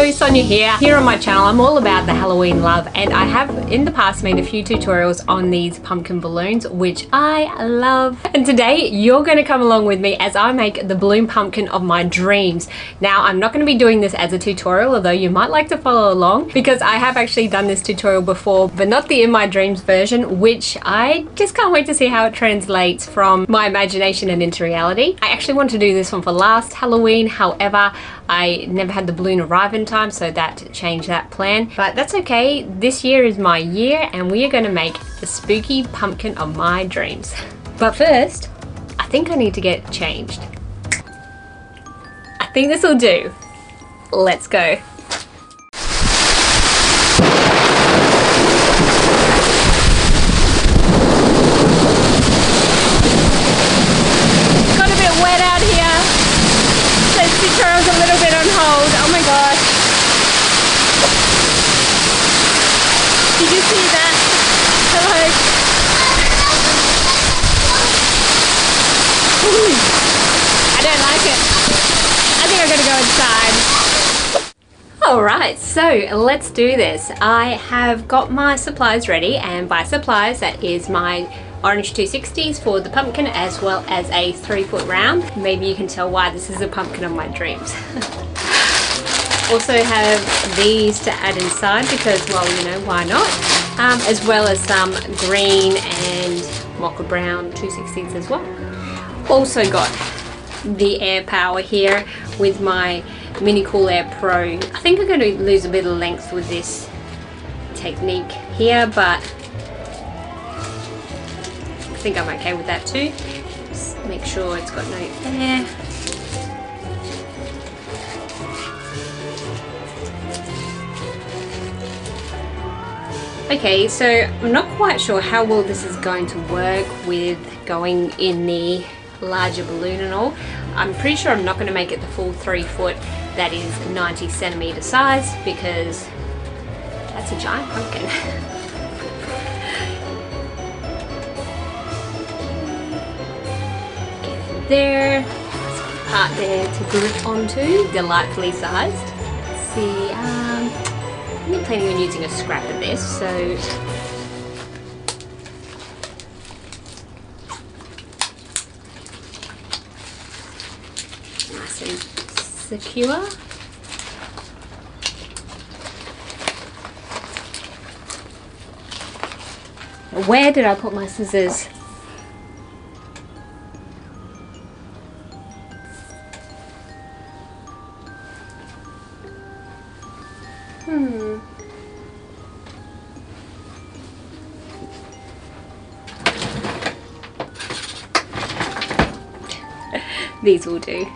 Hello, Sonia here on my channel. I'm all about the Halloween love, and I have in the past made a few tutorials on these pumpkin balloons, which I love. And today you're going to come along with me as I make the balloon pumpkin of my dreams. Now, I'm not going to be doing this as a tutorial, although you might like to follow along, because I have actually done this tutorial before, but not the in my dreams version, which I just can't wait to see how it translates from my imagination and into reality. I actually want to do this one for last Halloween, however, I never had the balloon arrive in time, so that changed that plan. But that's okay, this year is my year and we are going to make the spooky pumpkin of my dreams. But first, I think I need to get changed. I think this will do. Let's go. Got a bit wet out here. So this tutorial's a little bit on hold. Oh my gosh. Did you see that? Hello. Ooh, I don't like it. I think I'm gonna go inside. Alright, so let's do this. I have got my supplies ready, and by supplies that is my orange 260s for the pumpkin, as well as a 3-foot round. Maybe you can tell why this is a pumpkin of my dreams. Also have these to add inside because, well, you know, why not? As well as some green and mocha brown 260s as well. Also got the air power here with my Mini Cool Air Pro. I think I'm going to lose a bit of length with this technique here, but I think I'm okay with that too. Just make sure it's got no air. Okay, so I'm not quite sure how well this is going to work with going in the larger balloon and all. I'm pretty sure I'm not going to make it the full 3-foot, that is 90 centimeter size, because that's a giant pumpkin. Get there, part there to grip onto, delightfully sized. Let's see, I'm planning on using a scrap of this, so nice and secure. Where did I put my scissors? These will do.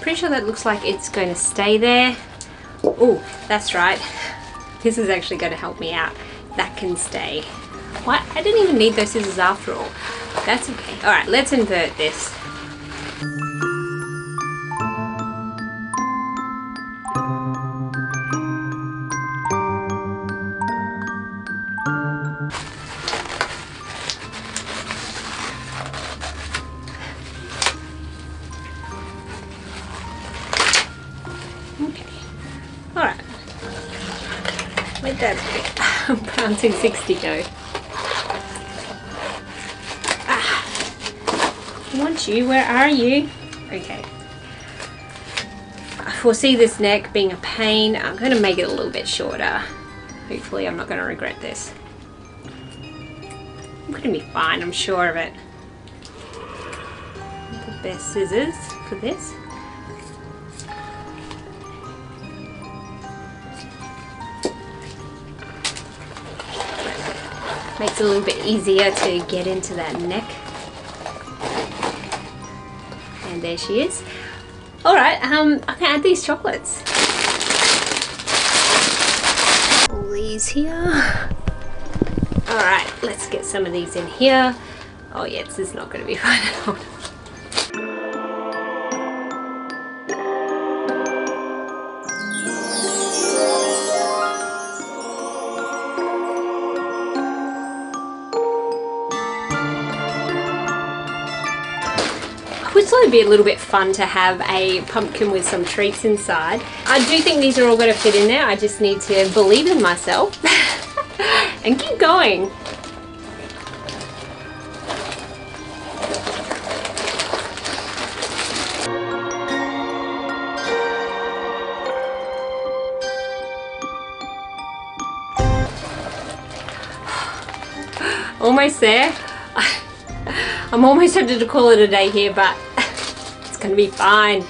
Pretty sure that looks like it's going to stay there. Oh, that's right. This is actually going to help me out. That can stay. What? I didn't even need those scissors after all. That's okay. Alright, let's invert this. Alright, let that brown 260 go. I want you, where are you? Okay. I foresee this neck being a pain. I'm going to make it a little bit shorter. Hopefully I'm not going to regret this. I'm going to be fine, I'm sure of it. The best scissors for this. Makes it a little bit easier to get into that neck. And there she is. Alright, I can add these chocolates. All these here. Alright, let's get some of these in here. Oh yeah, this is not going to be fun at all. just thought it'd be a little bit fun to have a pumpkin with some treats inside. I do think these are all going to fit in there. I just need to believe in myself and keep going. Almost there. I'm almost tempted to call it a day here, but it's gonna be fine.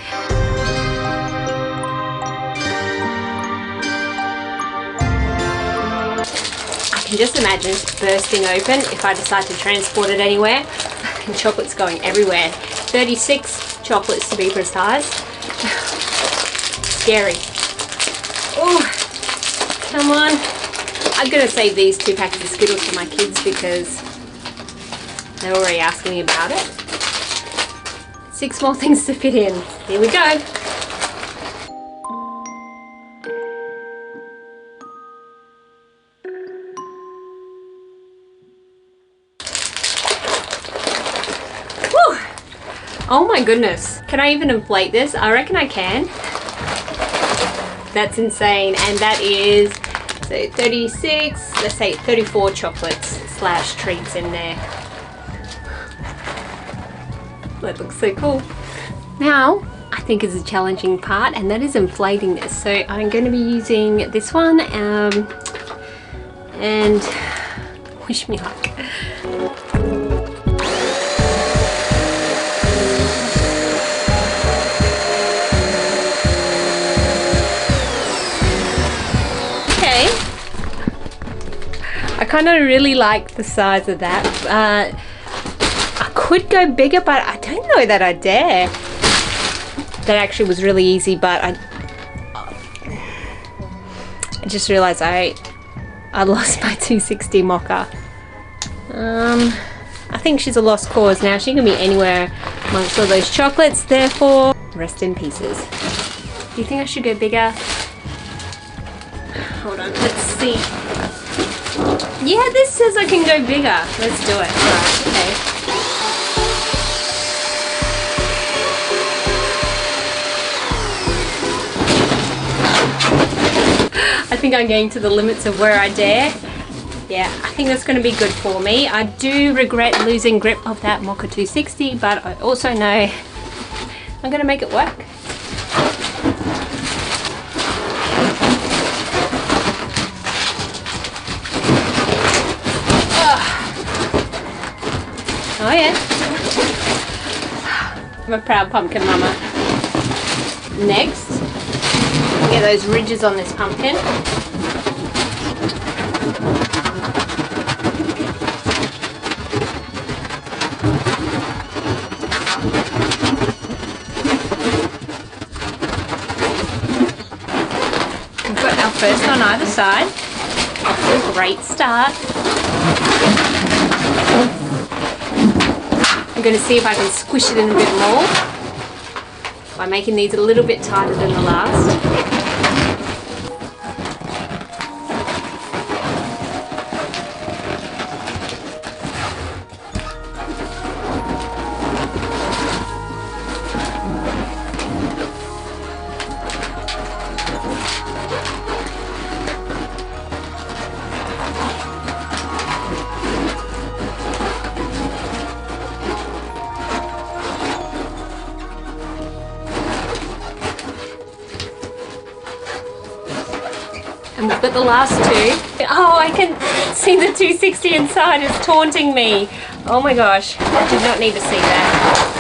I can just imagine it's bursting open if I decide to transport it anywhere. And chocolate's going everywhere. 36 chocolates to be precise. Scary. Oh, come on. I'm gonna save these 2 packets of Skittles for my kids because they're already asking me about it. 6 more things to fit in. Here we go. Woo! Oh my goodness. Can I even inflate this? I reckon I can. That's insane. And that is, so 36, let's say 34 chocolates / treats in there. That looks so cool. Now, I think is a challenging part, and that is inflating this. So I'm going to be using this one, and wish me luck. Okay. I kind of really like the size of that. I could go bigger, but I don't know that I dare. That actually was really easy, but I just realized I lost my 260 mocha. I think she's a lost cause now. She can be anywhere amongst all those chocolates, therefore rest in pieces. Do you think I should go bigger? Hold on, let's see. Yeah, this says I can go bigger. Let's do it. Alright, okay. I think I'm getting to the limits of where I dare. Yeah, I think that's going to be good for me. I do regret losing grip of that Mocha 260, but I also know I'm going to make it work. Oh yeah. I'm a proud pumpkin mama. Next, get those ridges on this pumpkin. We've got our first on either side. Off to a great start. I'm going to see if I can squish it in a bit more by making these a little bit tighter than the last. And we've got the last two. Oh, I can see the 260 inside is taunting me. Oh my gosh, I did not need to see that.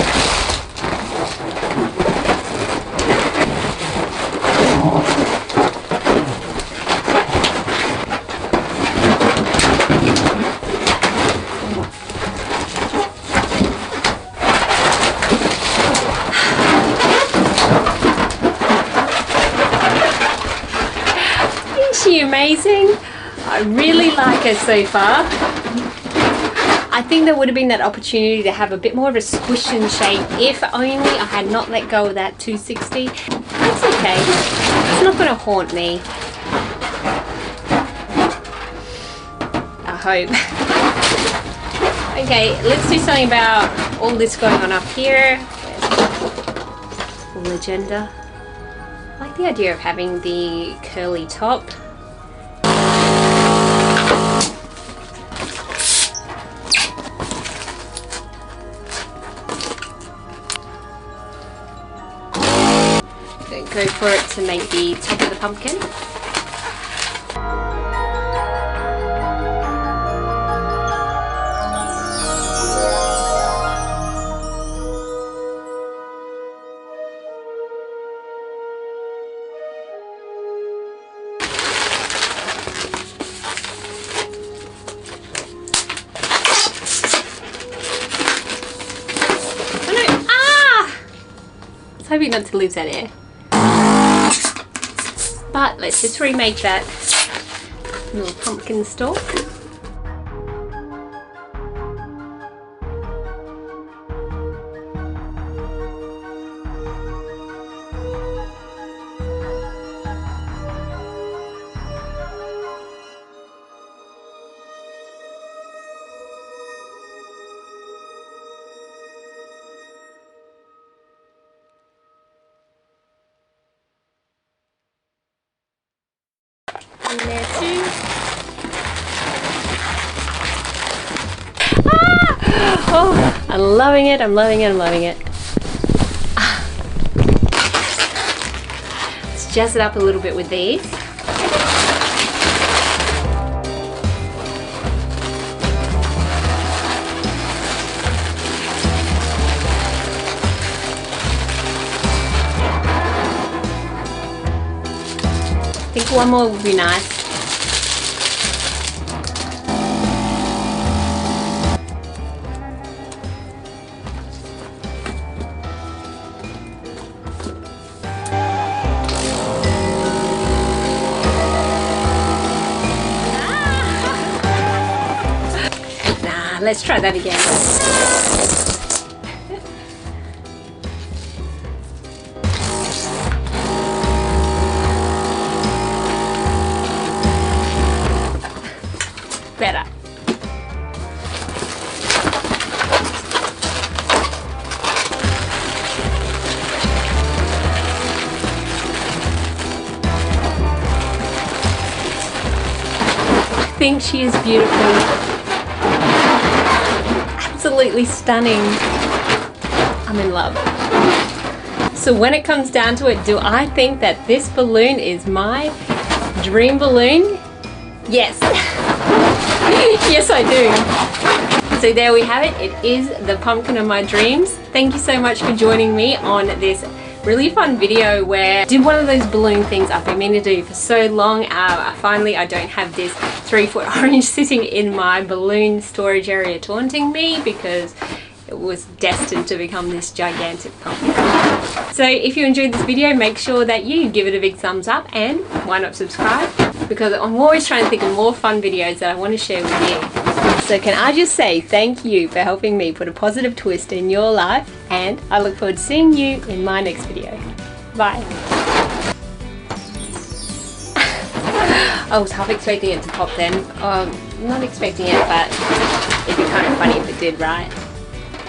Amazing. I really like her so far. I think there would have been that opportunity to have a bit more of a squish and shake if only I had not let go of that 260. That's okay. It's not going to haunt me. I hope. Okay, let's do something about all this going on up here. There's little agenda. I like the idea of having the curly top. Go for it to make the top of the pumpkin. Oh no! Ah! I was hoping not to lose that air. But let's just remake that little pumpkin stalk. In there too. Ah! Oh, I'm loving it, I'm loving it, I'm loving it. Ah. Let's jazz it up a little bit with these. I think one more would be nice. Nah, let's try that again. Better. I think she is beautiful. Absolutely stunning. I'm in love. So when it comes down to it, do I think that this balloon is my dream balloon? Yes. Yes, I do. So there we have it. It is the pumpkin of my dreams. Thank you so much for joining me on this really fun video where I did one of those balloon things I've been meaning to do for so long. Finally, I don't have this 3-foot orange sitting in my balloon storage area taunting me because it was destined to become this gigantic pumpkin. So if you enjoyed this video, make sure that you give it a big thumbs up, and why not subscribe? Because I'm always trying to think of more fun videos that I want to share with you. So can I just say thank you for helping me put a positive twist in your life, and I look forward to seeing you in my next video. Bye. I was half expecting it to pop then. Not expecting it, but it'd be kind of funny if it did, right?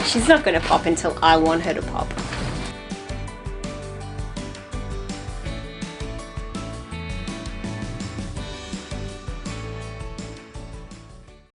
She's not going to pop until I want her to pop.